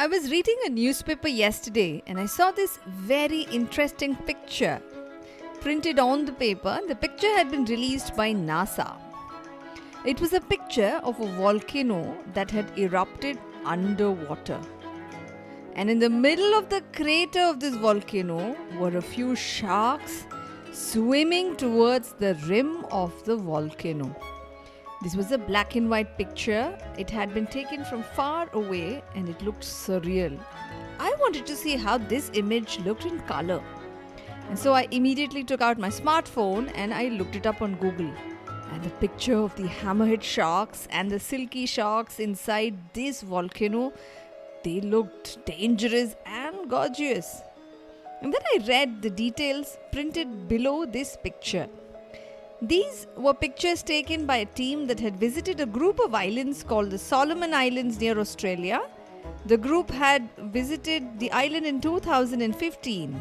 I was reading a newspaper yesterday and I saw this very interesting picture printed on the paper. The picture had been released by NASA. It was a picture of a volcano that had erupted underwater. And in the middle of the crater of this volcano were a few sharks swimming towards the rim of the volcano. This was a black and white picture. It had been taken from far away and it looked surreal. I wanted to see how this image looked in color. And so I immediately took out my smartphone and I looked it up on Google. And the picture of the hammerhead sharks and the silky sharks inside this volcano, they looked dangerous and gorgeous. And then I read the details printed below this picture. These were pictures taken by a team that had visited a group of islands called the Solomon Islands near Australia. The group had visited the island in 2015.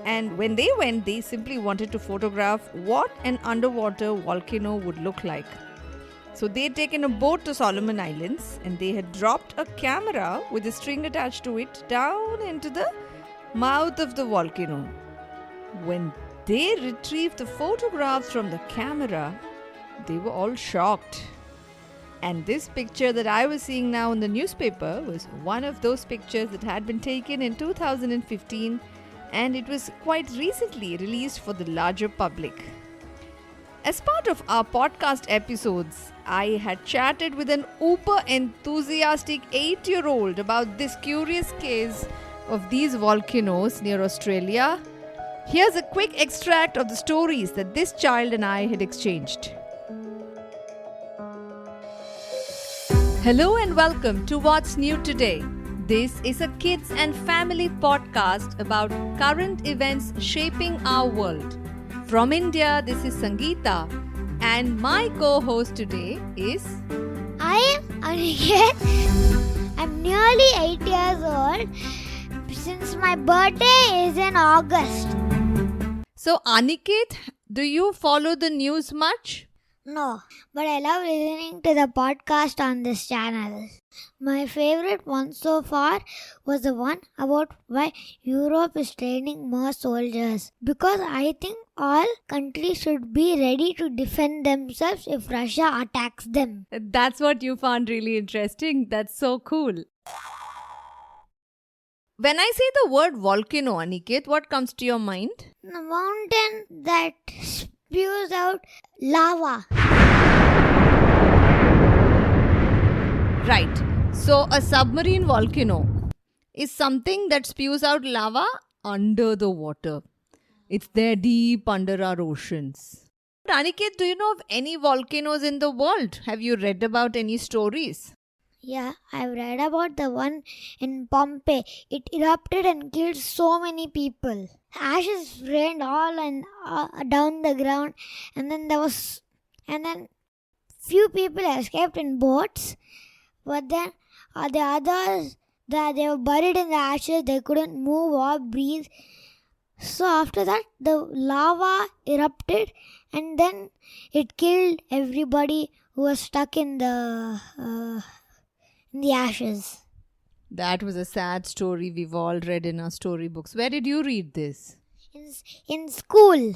And when they went, they simply wanted to photograph what an underwater volcano would look like. So they had taken a boat to Solomon Islands and they had dropped a camera with a string attached to it down into the mouth of the volcano. When they retrieved the photographs from the camera, they were all shocked. And this picture that I was seeing now in the newspaper was one of those pictures that had been taken in 2015 and it was quite recently released for the larger public. As part of our podcast episodes, I had chatted with an uber enthusiastic 8-year-old about this curious case of these volcanoes near Australia. Here's a quick extract of the stories that this child and I had exchanged. Hello and welcome to What's New Today. This is a kids and family podcast about current events shaping our world. From India, this is Sangeeta and my co-host today is... I am Aniket. I'm nearly 8 years old since my birthday is in August. So Aniket, do you follow the news much? No, but I love listening to the podcast on this channel. My favorite one so far was the one about why Europe is training more soldiers. Because I think all countries should be ready to defend themselves if Russia attacks them. That's what you found really interesting. That's so cool. When I say the word volcano, Aniket, what comes to your mind? The mountain that spews out lava. Right. So a submarine volcano is something that spews out lava under the water. It's there deep under our oceans. Aniket, do you know of any volcanoes in the world? Have you read about any stories? Yeah, I've read about the one in Pompeii. It erupted and killed so many people. Ashes rained all and down the ground, and then few people escaped in boats. But then the others, they were buried in the ashes. They couldn't move or breathe. So after that, the lava erupted, and then it killed everybody who was stuck in the ashes. That was a sad story we've all read in our storybooks. Where did you read this? In school.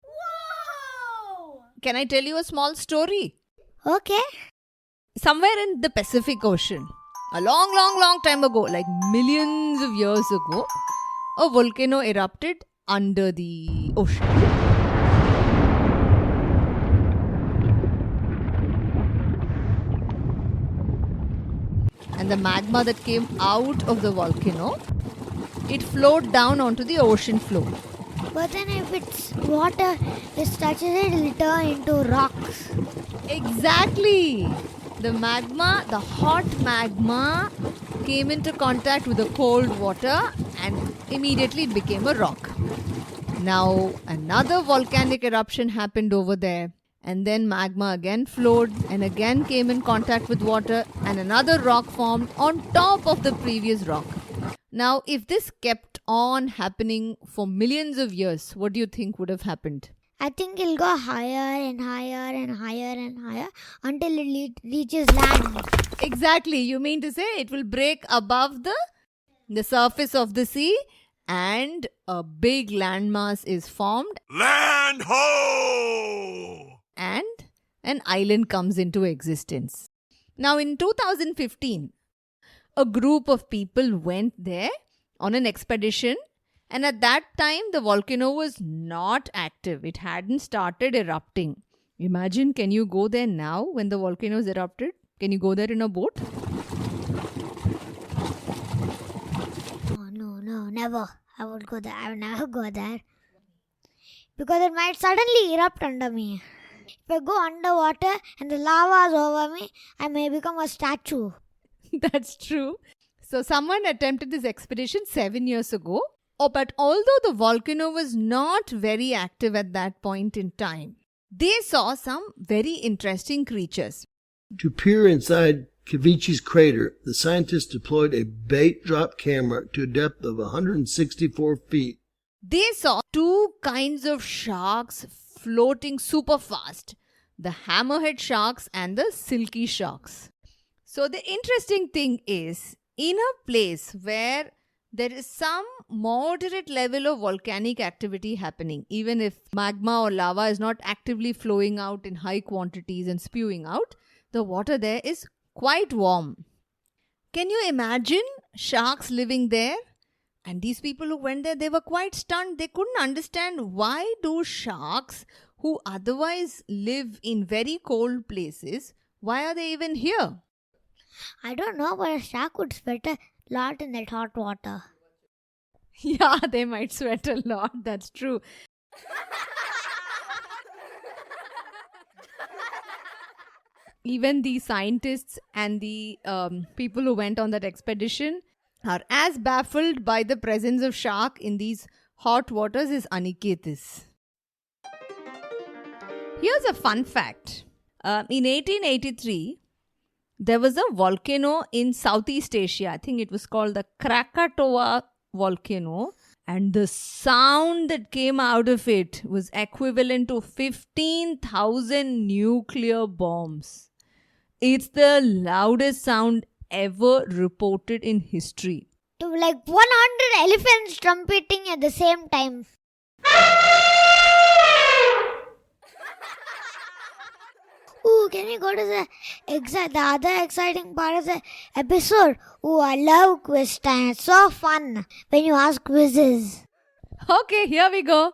Wow! Can I tell you a small story? Okay. Somewhere in the Pacific Ocean, a long time ago, like millions of years ago, a volcano erupted under the ocean. And the magma that came out of the volcano, it flowed down onto the ocean floor. But then if it's water, it touches it, it'll turn into rocks. Exactly! The hot magma came into contact with the cold water and immediately it became a rock. Now, another volcanic eruption happened over there. And then magma again flowed and again came in contact with water and another rock formed on top of the previous rock. Now, if this kept on happening for millions of years, what do you think would have happened? I think it'll go higher and higher and higher and higher until it reaches land. Exactly. You mean to say it will break above the surface of the sea and a big landmass is formed. Land ho! And an island comes into existence. Now in 2015, a group of people went there on an expedition, and at that time the volcano was not active. It hadn't started erupting. Imagine, can you go there now when the volcano is erupted? Can you go there in a boat? Oh, no, never. I would go there. I would never go there. Because it might suddenly erupt under me. If I go underwater and the lava is over me, I may become a statue. That's true. So someone attempted this expedition 7 years ago. But although the volcano was not very active at that point in time, they saw some very interesting creatures. To peer inside Kavachi's crater, the scientists deployed a bait drop camera to a depth of 164 feet. They saw two kinds of sharks floating super fast, the hammerhead sharks and the silky sharks. So the interesting thing is, in a place where there is some moderate level of volcanic activity happening, even if magma or lava is not actively flowing out in high quantities and spewing out, the water there is quite warm. Can you imagine sharks living there? And these people who went there, they were quite stunned. They couldn't understand, why do sharks who otherwise live in very cold places, why are they even here? I don't know, but a shark would sweat a lot in that hot water. Yeah, they might sweat a lot. That's true. Even the scientists and the people who went on that expedition are as baffled by the presence of shark in these hot waters as Aniket is. Here's a fun fact. In 1883, there was a volcano in Southeast Asia. I think it was called the Krakatoa volcano. And the sound that came out of it was equivalent to 15,000 nuclear bombs. It's the loudest sound ever reported in history. To like 100 elephants trumpeting at the same time. Ooh, can we go to the other exciting part of the episode? Ooh, I love quiz time. It's so fun when you ask quizzes. Okay, here we go.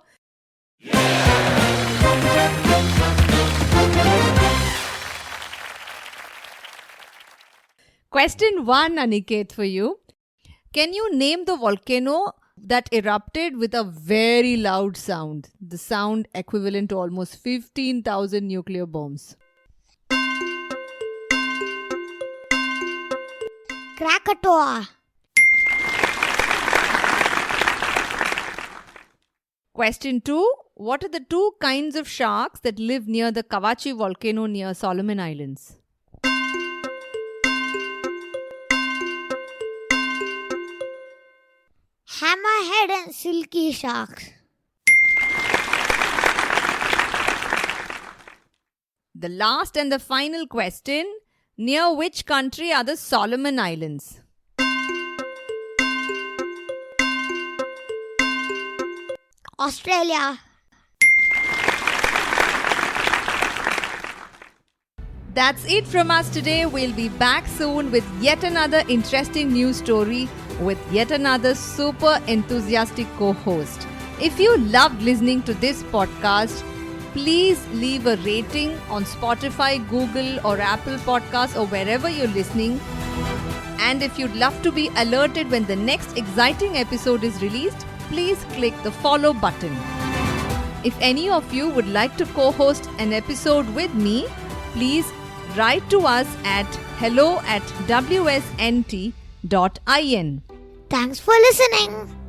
Question 1, Aniket, for you. Can you name the volcano that erupted with a very loud sound? The sound equivalent to almost 15,000 nuclear bombs. Krakatoa. Question 2. What are the two kinds of sharks that live near the Kavachi volcano near Solomon Islands? Hammerhead and silky sharks. The last and the final question. Near which country are the Solomon Islands? Australia. That's it from us today. We'll be back soon with yet another interesting news story with yet another super enthusiastic co-host. If you loved listening to this podcast, please leave a rating on Spotify, Google or Apple Podcasts or wherever you're listening. And if you'd love to be alerted when the next exciting episode is released, please click the follow button. If any of you would like to co-host an episode with me, please write to us at hello@wsnt.in. Thanks for listening.